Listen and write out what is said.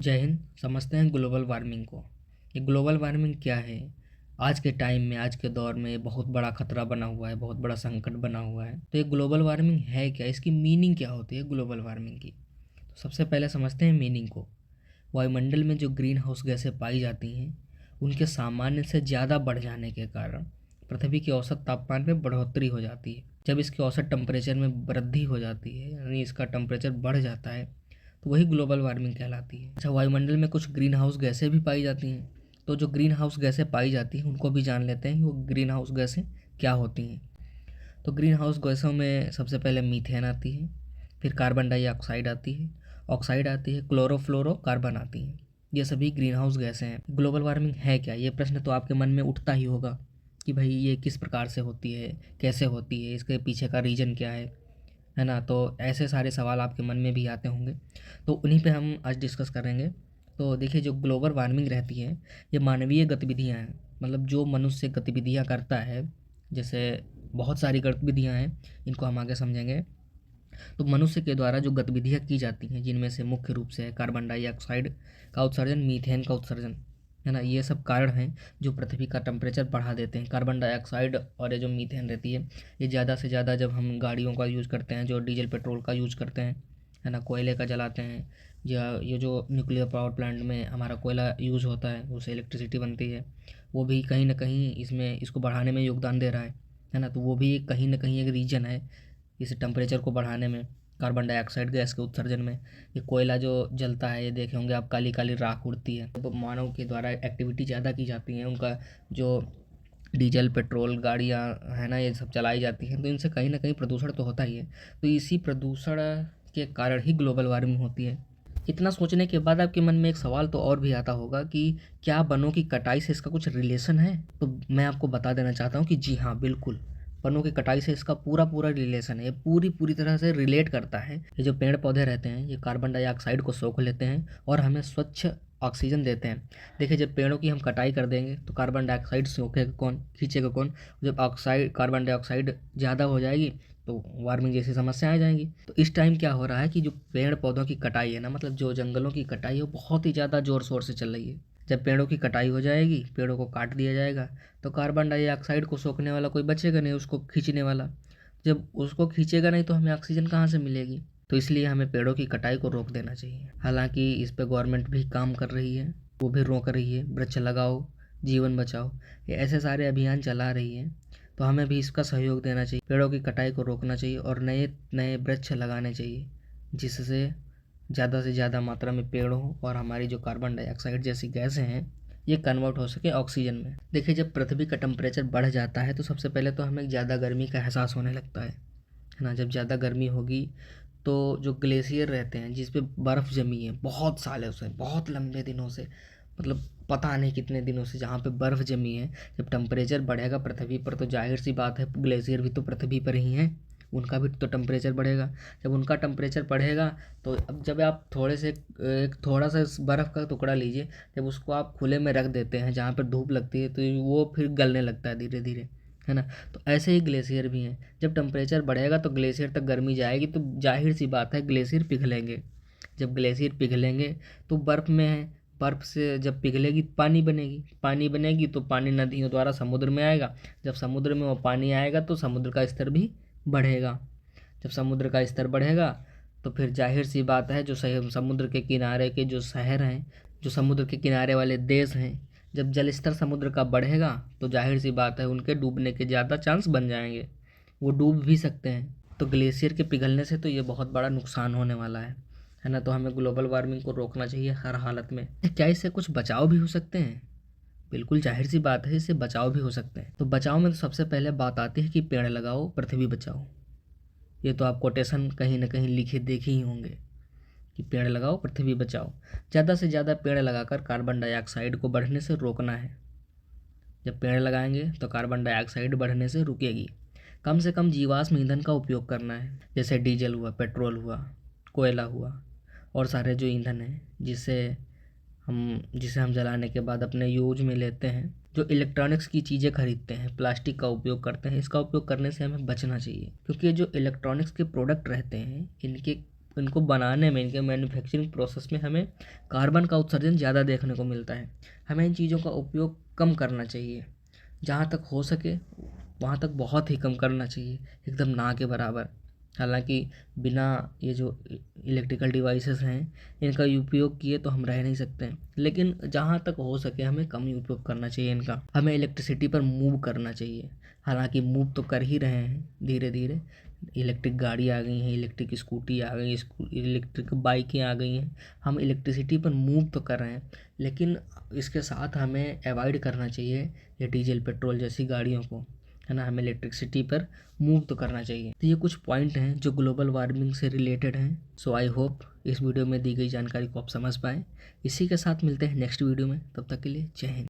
जय हिंद। समझते हैं ग्लोबल वार्मिंग को। ये ग्लोबल वार्मिंग क्या है? आज के टाइम में, आज के दौर में ये बहुत बड़ा खतरा बना हुआ है, बहुत बड़ा संकट बना हुआ है। तो ये ग्लोबल वार्मिंग है क्या? इसकी मीनिंग क्या होती है ग्लोबल वार्मिंग की? तो सबसे पहले समझते हैं मीनिंग को। वायुमंडल में जो ग्रीन हाउस गैसें पाई जाती हैं, उनके सामान्य से ज़्यादा बढ़ जाने के कारण पृथ्वी के औसत तापमान में बढ़ोतरी हो जाती है। जब इसके औसत टेम्परेचर में वृद्धि हो जाती है, यानी इसका टेम्परेचर बढ़ जाता है, तो वही ग्लोबल वार्मिंग कहलाती है। अच्छा, वायुमंडल में कुछ ग्रीन हाउस गैसें भी पाई जाती हैं। तो जो ग्रीन हाउस गैसें पाई जाती हैं उनको भी जान लेते हैं कि वो ग्रीन हाउस गैसें क्या होती हैं। तो ग्रीन हाउस गैसों में सबसे पहले मीथेन आती है, फिर कार्बन डाइऑक्साइड आती है, ऑक्साइड आती है, क्लोरोफ्लोरो कार्बन आती है। ये सभी ग्रीन हाउस गैसें हैं। ग्लोबल वार्मिंग है क्या? ये प्रश्न तो आपके मन में उठता ही होगा कि भाई ये किस प्रकार से होती है, कैसे होती है, इसके पीछे का रीज़न क्या है ना? तो ऐसे सारे सवाल आपके मन में भी आते होंगे, तो उन्हीं पे हम आज डिस्कस करेंगे। तो देखिए, जो ग्लोबल वार्मिंग रहती है, ये मानवीय गतिविधियाँ हैं। मतलब जो मनुष्य गतिविधियाँ करता है, जैसे बहुत सारी गतिविधियाँ हैं, इनको हम आगे समझेंगे। तो मनुष्य के द्वारा जो गतिविधियाँ की जाती हैं, जिनमें से मुख्य रूप से है कार्बन डाइऑक्साइड का उत्सर्जन, मीथेन का उत्सर्जन, है ना? ये सब कारण हैं जो पृथ्वी का टेम्परेचर बढ़ा देते हैं। कार्बन डाइऑक्साइड और ये जो मीथेन रहती है, ये ज़्यादा से ज़्यादा जब हम गाड़ियों का यूज़ करते हैं, जो डीजल पेट्रोल का यूज़ करते हैं, है ना, कोयले का जलाते हैं, या ये जो न्यूक्लियर पावर प्लांट में हमारा कोयला यूज़ होता है, उससे इलेक्ट्रिसिटी बनती है, वो भी कहीं ना कहीं इसमें इसको बढ़ाने में योगदान दे रहा है ना? तो वो भी कहीं ना कहीं एक रीजन है इस टेम्परेचर को बढ़ाने में, कार्बन डाइऑक्साइड गैस के उत्सर्जन में। ये कोयला जो जलता है, ये देखे होंगे आप, काली काली राख उड़ती है। तो मानव के द्वारा एक्टिविटी ज़्यादा की जाती है, उनका जो डीजल पेट्रोल गाड़ियाँ है ना, ये सब चलाई जाती हैं, तो इनसे कहीं ना कहीं प्रदूषण तो होता ही है। तो इसी प्रदूषण के कारण ही ग्लोबल वार्मिंग होती है। इतना सोचने के बाद आपके मन में एक सवाल तो और भी आता होगा कि क्या वनों की कटाई से इसका कुछ रिलेशन है? तो मैं आपको बता देना चाहता हूँ कि जी हाँ, बिल्कुल। वनों की कटाई से इसका पूरा पूरा रिलेशन है। ये पूरी पूरी तरह से रिलेट करता है। ये जो पेड़ पौधे रहते हैं, ये कार्बन डाइऑक्साइड को सोख लेते हैं और हमें स्वच्छ ऑक्सीजन देते हैं। देखिए, जब पेड़ों की हम कटाई कर देंगे तो कार्बन डाइऑक्साइड सोखेगा कौन, खींचेगा कौन? जब ऑक्साइड कार्बन डाइऑक्साइड ज़्यादा हो जाएगी तो वार्मिंग जैसी समस्या आ जाएंगी। तो इस टाइम क्या हो रहा है कि जो पेड़ पौधों की कटाई है ना, मतलब जो जंगलों की कटाई है, वो बहुत ही ज़्यादा ज़ोर शोर से चल रही है। जब पेड़ों की कटाई हो जाएगी, पेड़ों को काट दिया जाएगा, तो कार्बन डाइऑक्साइड को सोखने वाला कोई बचेगा नहीं, उसको खींचने वाला। जब उसको खींचेगा नहीं तो हमें ऑक्सीजन कहाँ से मिलेगी? तो इसलिए हमें पेड़ों की कटाई को रोक देना चाहिए। हालांकि इस पे गवर्नमेंट भी काम कर रही है, वो भी रोक रही है। वृक्ष लगाओ, जीवन बचाओ, ये ऐसे सारे अभियान चला रही है। तो हमें भी इसका सहयोग देना चाहिए, पेड़ों की कटाई को रोकना चाहिए और नए नए वृक्ष लगाने चाहिए, जिससे ज़्यादा से ज़्यादा मात्रा में पेड़ हो और हमारी जो कार्बन डाइऑक्साइड जैसी गैसें हैं, ये कन्वर्ट हो सके ऑक्सीजन में। देखिए, जब पृथ्वी का टेम्परेचर बढ़ जाता है तो सबसे पहले तो हमें ज़्यादा गर्मी का एहसास होने लगता है ना? जब ज़्यादा गर्मी होगी तो जो ग्लेशियर रहते हैं, जिस पे बर्फ़ जमी है बहुत सालों से, बहुत लंबे दिनों से, मतलब पता नहीं कितने दिनों से, जहाँ पे बर्फ़ जमी है, जब टेम्परेचर बढ़ेगा पृथ्वी पर तो जाहिर सी बात है ग्लेशियर भी तो पृथ्वी पर ही हैं, उनका भी तो टेम्परेचर बढ़ेगा। जब उनका टेम्परेचर बढ़ेगा तो अब जब आप थोड़े से एक थोड़ा सा बर्फ़ का टुकड़ा लीजिए, जब उसको आप खुले में रख देते हैं जहाँ पर धूप लगती है, तो वो फिर गलने लगता है धीरे धीरे, है ना? तो ऐसे ही ग्लेशियर भी हैं। जब टेम्परेचर बढ़ेगा तो ग्लेशियर तक गर्मी जाएगी, तो जाहिर सी बात है ग्लेशियर पिघलेंगे। जब ग्लेशियर पिघलेंगे तो बर्फ़ में है, बर्फ़ से जब पिघलेगी पानी बनेगी, पानी बनेगी तो पानी नदियों द्वारा समुद्र में आएगा। जब समुद्र में वो पानी आएगा तो समुद्र का स्तर भी बढ़ेगा। जब समुद्र का स्तर बढ़ेगा तो फिर जाहिर सी बात है, जो समुद्र के किनारे के जो शहर हैं, जो समुद्र के किनारे वाले देश हैं, जब जल स्तर समुद्र का बढ़ेगा तो जाहिर सी बात है उनके डूबने के ज़्यादा चांस बन जाएंगे, वो डूब भी सकते हैं। तो ग्लेशियर के पिघलने से तो ये बहुत बड़ा नुकसान होने वाला है ना? तो हमें ग्लोबल वार्मिंग को रोकना चाहिए हर हालत में। क्या इससे कुछ बचाव भी हो सकते हैं? बिल्कुल, जाहिर सी बात है, इससे बचाव भी हो सकते हैं। तो बचाव में तो सबसे पहले बात आती है कि पेड़ लगाओ, पृथ्वी बचाओ। ये तो आप कोटेशन कहीं ना कहीं लिखे देखे ही होंगे कि पेड़ लगाओ, पृथ्वी बचाओ। ज़्यादा से ज़्यादा पेड़ लगाकर कार्बन डाइऑक्साइड को बढ़ने से रोकना है। जब पेड़ लगाएंगे तो कार्बन डाइऑक्साइड बढ़ने से रुकेगी। कम से कम जीवाश्म ईंधन का उपयोग करना है, जैसे डीजल हुआ, पेट्रोल हुआ, कोयला हुआ, और सारे जो ईंधन हैं जिसे हम जलाने के बाद अपने यूज में लेते हैं। जो इलेक्ट्रॉनिक्स की चीज़ें खरीदते हैं, प्लास्टिक का उपयोग करते हैं, इसका उपयोग करने से हमें बचना चाहिए, क्योंकि जो इलेक्ट्रॉनिक्स के प्रोडक्ट रहते हैं, इनके इनको बनाने में, इनके मैन्युफैक्चरिंग प्रोसेस में हमें कार्बन का उत्सर्जन ज़्यादा देखने को मिलता है। हमें इन चीज़ों का उपयोग कम करना चाहिए, जहाँ तक हो सके वहाँ तक बहुत ही कम करना चाहिए, एकदम ना के बराबर। हालांकि बिना ये जो इलेक्ट्रिकल डिवाइसेस हैं इनका उपयोग किए तो हम रह नहीं सकते हैं, लेकिन जहाँ तक हो सके हमें कम ही उपयोग करना चाहिए इनका। हमें इलेक्ट्रिसिटी पर मूव करना चाहिए, हालांकि मूव तो कर ही रहे हैं धीरे धीरे। इलेक्ट्रिक गाड़ी आ गई हैं, इलेक्ट्रिक स्कूटी आ गई, इलेक्ट्रिक बाइकें आ गई हैं। हम इलेक्ट्रिसिटी पर मूव तो कर रहे हैं, लेकिन इसके साथ हमें अवॉइड करना चाहिए ये डीजल पेट्रोल जैसी गाड़ियों को, है ना। हमें इलेक्ट्रिसिटी पर मूव तो करना चाहिए। तो ये कुछ पॉइंट हैं जो ग्लोबल वार्मिंग से रिलेटेड हैं। सो आई होप इस वीडियो में दी गई जानकारी को आप समझ पाएँ। इसी के साथ मिलते हैं नेक्स्ट वीडियो में, तब तक के लिए जय हिंद।